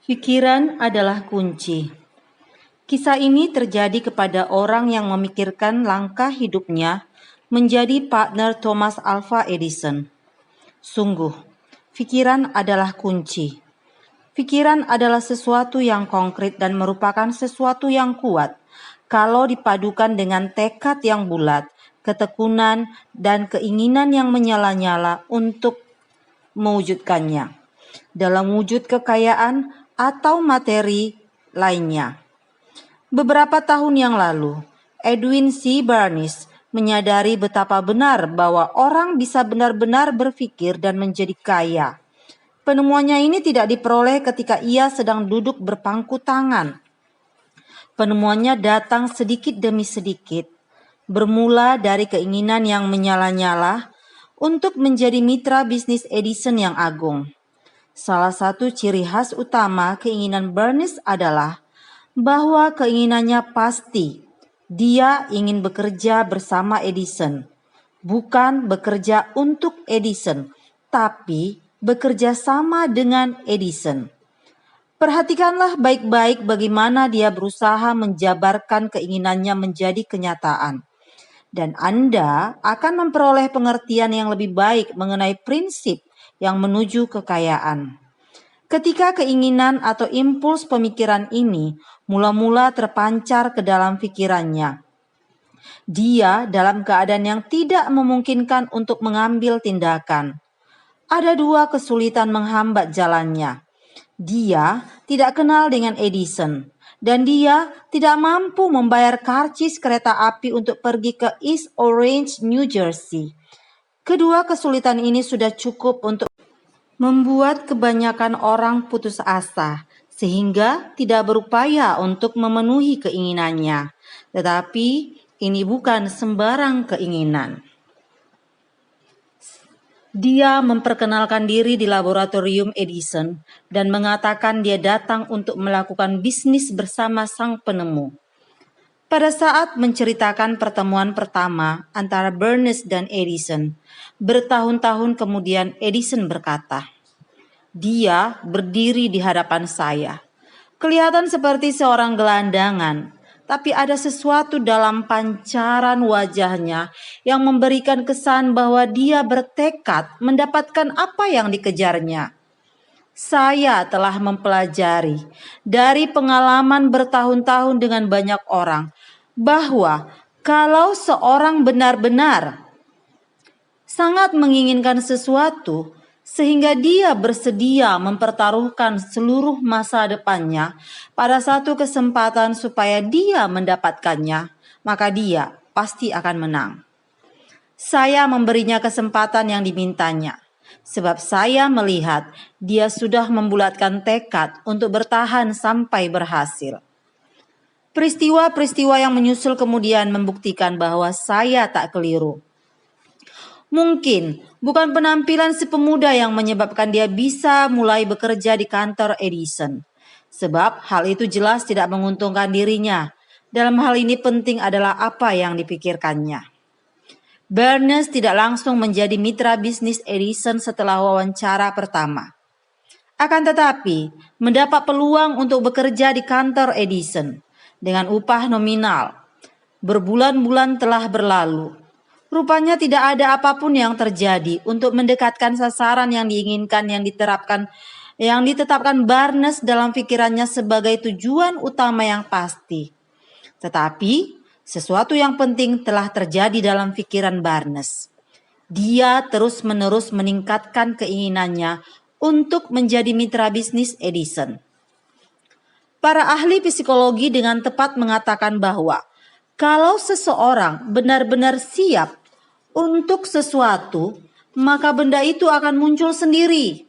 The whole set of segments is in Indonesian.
Pikiran adalah kunci. Kisah ini terjadi kepada orang yang memikirkan langkah hidupnya menjadi partner Thomas Alva Edison. Sungguh, pikiran adalah kunci. Pikiran adalah sesuatu yang konkret dan merupakan sesuatu yang kuat kalau dipadukan dengan tekad yang bulat, ketekunan, dan keinginan yang menyala-nyala untuk mewujudkannya dalam wujud kekayaan atau materi lainnya. Beberapa tahun yang lalu, Edwin C. Bernays menyadari betapa benar bahwa orang bisa benar-benar berpikir dan menjadi kaya. Penemuannya ini tidak diperoleh ketika ia sedang duduk berpangku tangan. Penemuannya datang sedikit demi sedikit, bermula dari keinginan yang menyala-nyala untuk menjadi mitra bisnis Edison yang agung. Salah satu ciri khas utama keinginan Bernays adalah bahwa keinginannya pasti. Dia ingin bekerja bersama Edison, bukan bekerja untuk Edison, tapi bekerja sama dengan Edison. Perhatikanlah baik-baik bagaimana dia berusaha menjabarkan keinginannya menjadi kenyataan. Dan Anda akan memperoleh pengertian yang lebih baik mengenai prinsip yang menuju kekayaan. Ketika keinginan atau impuls pemikiran ini mula-mula terpancar ke dalam pikirannya, dia dalam keadaan yang tidak memungkinkan untuk mengambil tindakan. Ada dua kesulitan menghambat jalannya. Dia tidak kenal dengan Edison, dan dia tidak mampu membayar karcis kereta api untuk pergi ke East Orange, New Jersey. Kedua kesulitan ini sudah cukup untuk membuat kebanyakan orang putus asa, sehingga tidak berupaya untuk memenuhi keinginannya. Tetapi ini bukan sembarang keinginan. Dia memperkenalkan diri di laboratorium Edison dan mengatakan dia datang untuk melakukan bisnis bersama sang penemu. Pada saat menceritakan pertemuan pertama antara Bernays dan Edison, bertahun-tahun kemudian Edison berkata, "Dia berdiri di hadapan saya. Kelihatan seperti seorang gelandangan, tapi ada sesuatu dalam pancaran wajahnya yang memberikan kesan bahwa dia bertekad mendapatkan apa yang dikejarnya. Saya telah mempelajari dari pengalaman bertahun-tahun dengan banyak orang bahwa kalau seorang benar-benar sangat menginginkan sesuatu sehingga dia bersedia mempertaruhkan seluruh masa depannya pada satu kesempatan supaya dia mendapatkannya, maka dia pasti akan menang. Saya memberinya kesempatan yang dimintanya, sebab saya melihat dia sudah membulatkan tekad untuk bertahan sampai berhasil. Peristiwa-peristiwa yang menyusul kemudian membuktikan bahwa saya tak keliru. Mungkin bukan penampilan si pemuda yang menyebabkan dia bisa mulai bekerja di kantor Edison, sebab hal itu jelas tidak menguntungkan dirinya. Dalam hal ini penting adalah apa yang dipikirkannya. Bernays tidak langsung menjadi mitra bisnis Edison setelah wawancara pertama. Akan tetapi, mendapat peluang untuk bekerja di kantor Edison dengan upah nominal. Berbulan-bulan telah berlalu. Rupanya tidak ada apapun yang terjadi untuk mendekatkan sasaran yang diinginkan yang ditetapkan Bernays dalam pikirannya sebagai tujuan utama yang pasti. Tetapi sesuatu yang penting telah terjadi dalam pikiran Bernays. Dia terus-menerus meningkatkan keinginannya untuk menjadi mitra bisnis Edison. Para ahli psikologi dengan tepat mengatakan bahwa kalau seseorang benar-benar siap untuk sesuatu, maka benda itu akan muncul sendiri.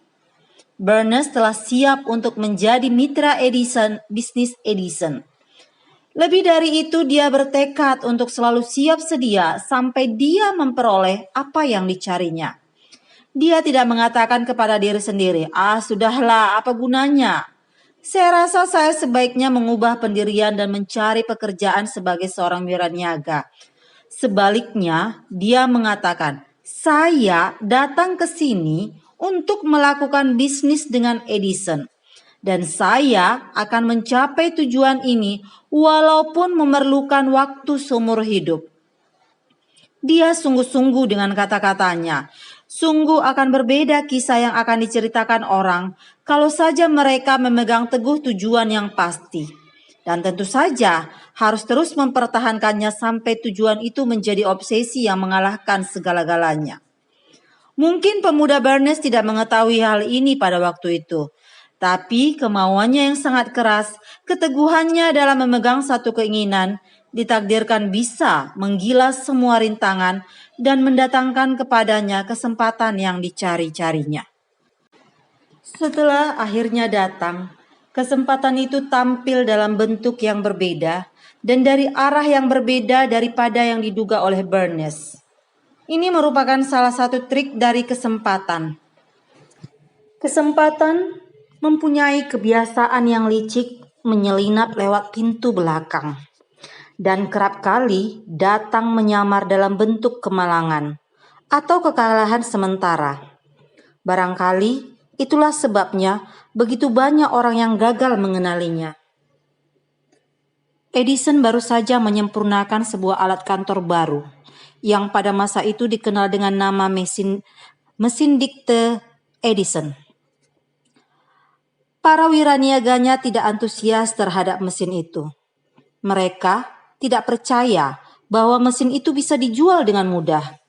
Bernays telah siap untuk menjadi mitra Edison, bisnis Edison. Lebih dari itu, dia bertekad untuk selalu siap sedia sampai dia memperoleh apa yang dicarinya. Dia tidak mengatakan kepada diri sendiri, sudahlah, apa gunanya? Saya rasa saya sebaiknya mengubah pendirian dan mencari pekerjaan sebagai seorang wiraniaga. Sebaliknya, dia mengatakan, saya datang ke sini untuk melakukan bisnis dengan Edison. Dan saya akan mencapai tujuan ini walaupun memerlukan waktu seumur hidup. Dia sungguh-sungguh dengan kata-katanya. Sungguh akan berbeda kisah yang akan diceritakan orang kalau saja mereka memegang teguh tujuan yang pasti. Dan tentu saja harus terus mempertahankannya sampai tujuan itu menjadi obsesi yang mengalahkan segala-galanya. Mungkin pemuda Barnes tidak mengetahui hal ini pada waktu itu. Tapi kemauannya yang sangat keras, keteguhannya dalam memegang satu keinginan, ditakdirkan bisa menggilas semua rintangan dan mendatangkan kepadanya kesempatan yang dicari-carinya. Setelah akhirnya datang, kesempatan itu tampil dalam bentuk yang berbeda dan dari arah yang berbeda daripada yang diduga oleh Barnes. Ini merupakan salah satu trik dari kesempatan. Kesempatan mempunyai kebiasaan yang licik menyelinap lewat pintu belakang dan kerap kali datang menyamar dalam bentuk kemalangan atau kekalahan sementara. Barangkali itulah sebabnya begitu banyak orang yang gagal mengenalinya. Edison baru saja menyempurnakan sebuah alat kantor baru yang pada masa itu dikenal dengan nama mesin dikte Edison. Para wiraniaganya tidak antusias terhadap mesin itu. Mereka tidak percaya bahwa mesin itu bisa dijual dengan mudah.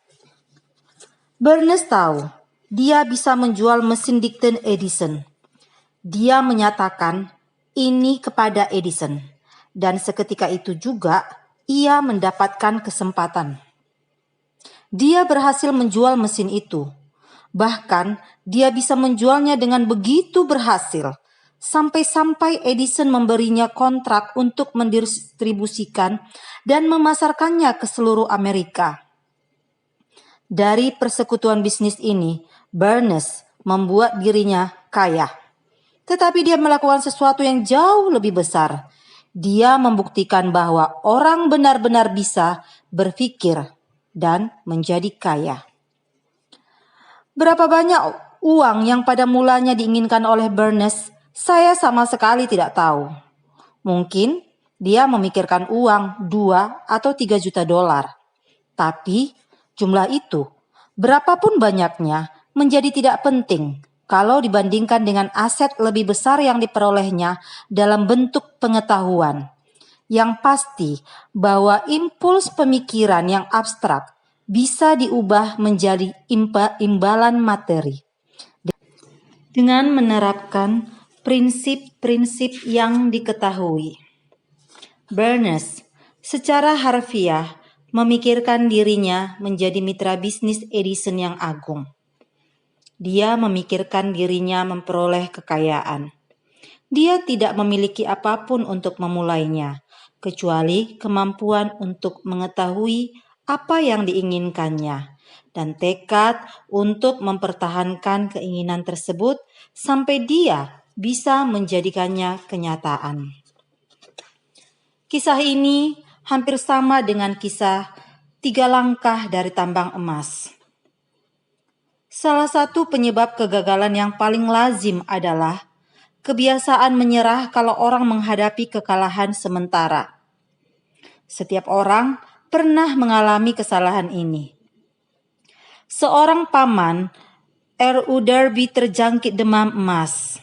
Barnes tahu dia bisa menjual mesin dikte Edison. Dia menyatakan ini kepada Edison, dan seketika itu juga ia mendapatkan kesempatan. Dia berhasil menjual mesin itu. Bahkan dia bisa menjualnya dengan begitu berhasil, sampai-sampai Edison memberinya kontrak untuk mendistribusikan dan memasarkannya ke seluruh Amerika. Dari persekutuan bisnis ini, Barnes membuat dirinya kaya. Tetapi dia melakukan sesuatu yang jauh lebih besar. Dia membuktikan bahwa orang benar-benar bisa berpikir dan menjadi kaya. Berapa banyak uang yang pada mulanya diinginkan oleh Barnes, saya sama sekali tidak tahu. Mungkin dia memikirkan uang 2 atau 3 juta dolar. Tapi jumlah itu, berapapun banyaknya, menjadi tidak penting kalau dibandingkan dengan aset lebih besar yang diperolehnya dalam bentuk pengetahuan. Yang pasti bahwa impuls pemikiran yang abstrak bisa diubah menjadi imbalan materi dengan menerapkan prinsip-prinsip yang diketahui. Barnes secara harfiah memikirkan dirinya menjadi mitra bisnis Edison yang agung. Dia memikirkan dirinya memperoleh kekayaan. Dia tidak memiliki apapun untuk memulainya, kecuali kemampuan untuk mengetahui apa yang diinginkannya dan tekad untuk mempertahankan keinginan tersebut sampai dia bisa menjadikannya kenyataan. Kisah ini hampir sama dengan kisah 3 langkah dari tambang emas. Salah satu penyebab kegagalan yang paling lazim adalah kebiasaan menyerah kalau orang menghadapi kekalahan sementara. Setiap orang pernah mengalami kesalahan ini. Seorang paman, R.U. Derby, terjangkit demam emas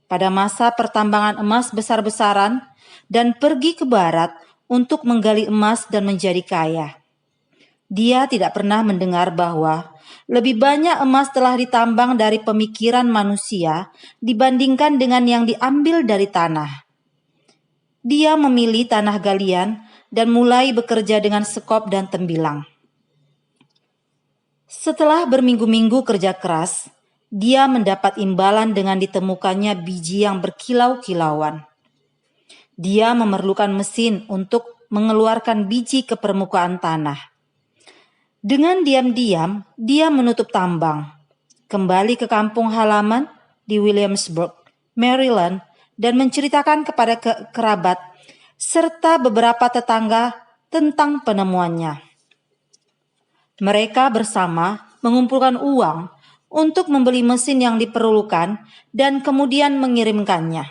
pada masa pertambangan emas besar-besaran dan pergi ke barat untuk menggali emas dan menjadi kaya. Dia tidak pernah mendengar bahwa lebih banyak emas telah ditambang dari pemikiran manusia dibandingkan dengan yang diambil dari tanah. Dia memilih tanah galian dan mulai bekerja dengan sekop dan tembilang. Setelah berminggu-minggu kerja keras, dia mendapat imbalan dengan ditemukannya biji yang berkilau-kilauan. Dia memerlukan mesin untuk mengeluarkan biji ke permukaan tanah. Dengan diam-diam, dia menutup tambang, kembali ke kampung halaman di Williamsburg, Maryland, dan menceritakan kepada kerabat serta beberapa tetangga tentang penemuannya. Mereka bersama mengumpulkan uang untuk membeli mesin yang diperlukan dan kemudian mengirimkannya.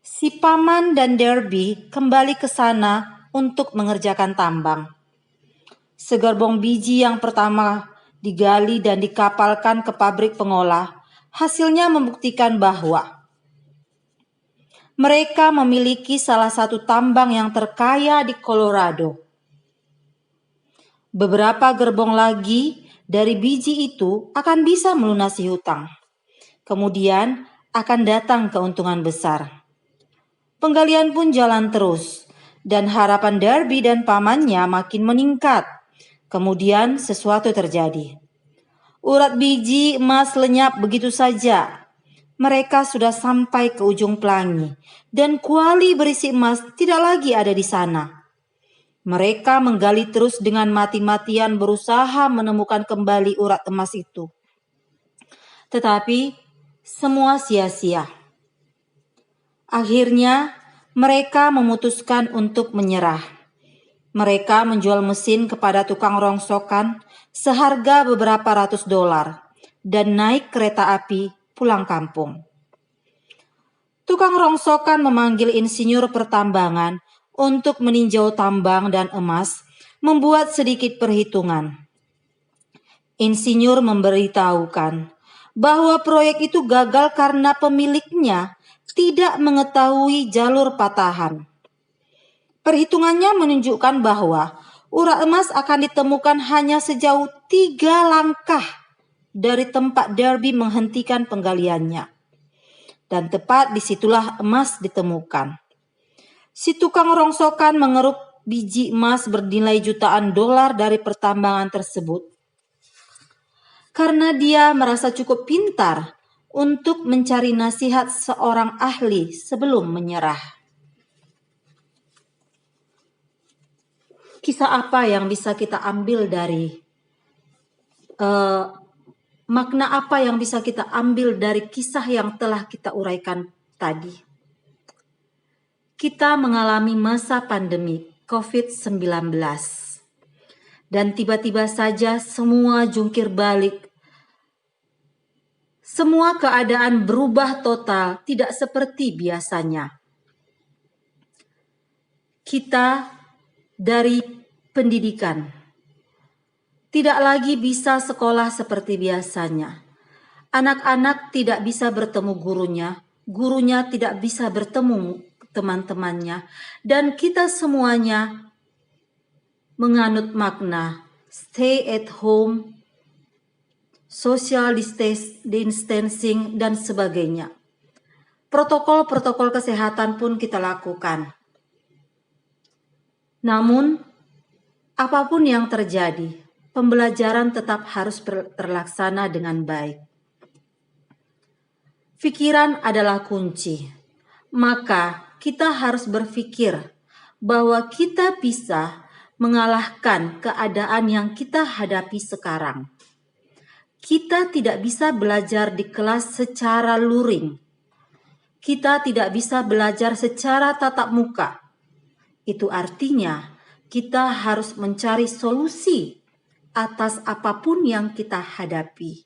Si Paman dan Derby kembali ke sana untuk mengerjakan tambang. Segerbong biji yang pertama digali dan dikapalkan ke pabrik pengolah, hasilnya membuktikan bahwa mereka memiliki salah satu tambang yang terkaya di Colorado. Beberapa gerbong lagi dari biji itu akan bisa melunasi hutang. Kemudian akan datang keuntungan besar. Penggalian pun jalan terus, dan harapan Derby dan pamannya makin meningkat. Kemudian sesuatu terjadi. Urat biji emas lenyap begitu saja. Mereka sudah sampai ke ujung pelangi, dan kuali berisi emas tidak lagi ada di sana. Mereka menggali terus dengan mati-matian berusaha menemukan kembali urat emas itu. Tetapi semua sia-sia. Akhirnya mereka memutuskan untuk menyerah. Mereka menjual mesin kepada tukang rongsokan seharga beberapa ratus dolar dan naik kereta api pulang kampung. Tukang rongsokan memanggil insinyur pertambangan untuk meninjau tambang dan emas, membuat sedikit perhitungan. Insinyur memberitahukan bahwa proyek itu gagal karena pemiliknya tidak mengetahui jalur patahan. Perhitungannya menunjukkan bahwa urat emas akan ditemukan hanya sejauh 3 langkah dari tempat Derby menghentikan penggaliannya. Dan tepat disitulah emas ditemukan. Si tukang rongsokan mengeruk biji emas bernilai jutaan dolar dari pertambangan tersebut. Karena dia merasa cukup pintar untuk mencari nasihat seorang ahli sebelum menyerah. Kisah apa yang bisa kita ambil dari makna apa yang bisa kita ambil dari kisah yang telah kita uraikan tadi? Kita mengalami masa pandemi COVID-19 dan tiba-tiba saja semua jungkir balik. Semua keadaan berubah total, tidak seperti biasanya. Kita dari pendidikan tidak lagi bisa sekolah seperti biasanya. Anak-anak tidak bisa bertemu gurunya, gurunya tidak bisa bertemu teman-temannya, dan kita semuanya menganut makna stay at home, social distancing, dan sebagainya. Protokol-protokol kesehatan pun kita lakukan. Namun, apapun yang terjadi, pembelajaran tetap harus terlaksana dengan baik. Pikiran adalah kunci, maka kita harus berpikir bahwa kita bisa mengalahkan keadaan yang kita hadapi sekarang. Kita tidak bisa belajar di kelas secara luring. Kita tidak bisa belajar secara tatap muka. Itu artinya kita harus mencari solusi atas apapun yang kita hadapi.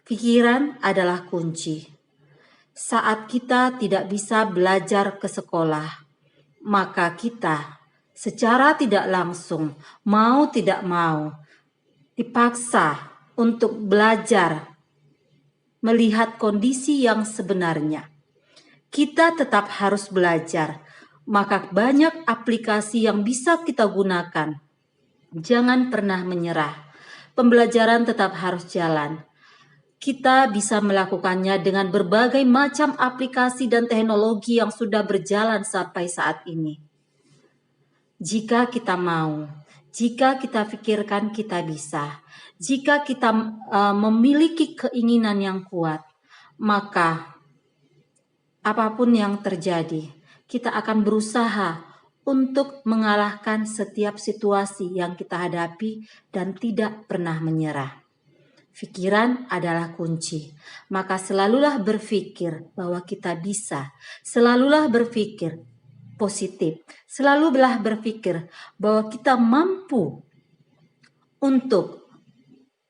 Pikiran adalah kunci. Saat kita tidak bisa belajar ke sekolah, maka kita secara tidak langsung, mau tidak mau, dipaksa untuk belajar melihat kondisi yang sebenarnya. Kita tetap harus belajar, maka banyak aplikasi yang bisa kita gunakan. Jangan pernah menyerah. Pembelajaran tetap harus jalan. Kita bisa melakukannya dengan berbagai macam aplikasi dan teknologi yang sudah berjalan sampai saat ini. Jika kita mau, jika kita pikirkan, kita bisa. Jika kita memiliki keinginan yang kuat, maka apapun yang terjadi, kita akan berusaha untuk mengalahkan setiap situasi yang kita hadapi dan tidak pernah menyerah. Pikiran adalah kunci, maka selalulah berpikir bahwa kita bisa, selalulah berpikir positif, selalulah berpikir bahwa kita mampu untuk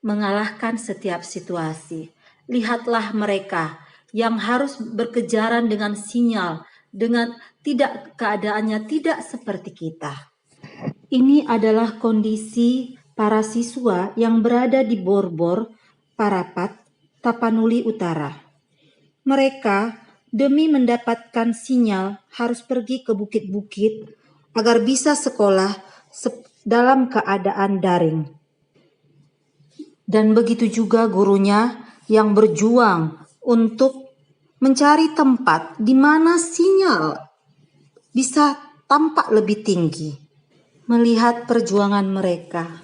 mengalahkan setiap situasi. Lihatlah mereka yang harus berkejaran dengan sinyal, dengan keadaannya tidak seperti kita. Ini adalah kondisi para siswa yang berada di Borbor, Parapat, Tapanuli Utara. Mereka demi mendapatkan sinyal harus pergi ke bukit-bukit agar bisa sekolah dalam keadaan daring. Dan begitu juga gurunya yang berjuang untuk mencari tempat di mana sinyal bisa tampak lebih tinggi. Melihat perjuangan mereka,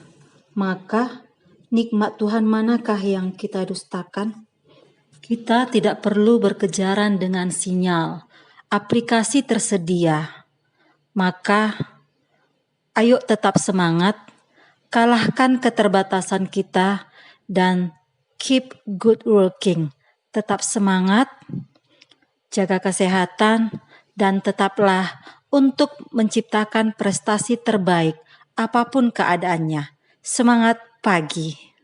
maka nikmat Tuhan manakah yang kita dustakan? Kita tidak perlu berkejaran dengan sinyal. Aplikasi tersedia. Maka ayo tetap semangat, kalahkan keterbatasan kita, dan keep good working. Tetap semangat, jaga kesehatan, dan tetaplah untuk menciptakan prestasi terbaik apapun keadaannya. Semangat pagi.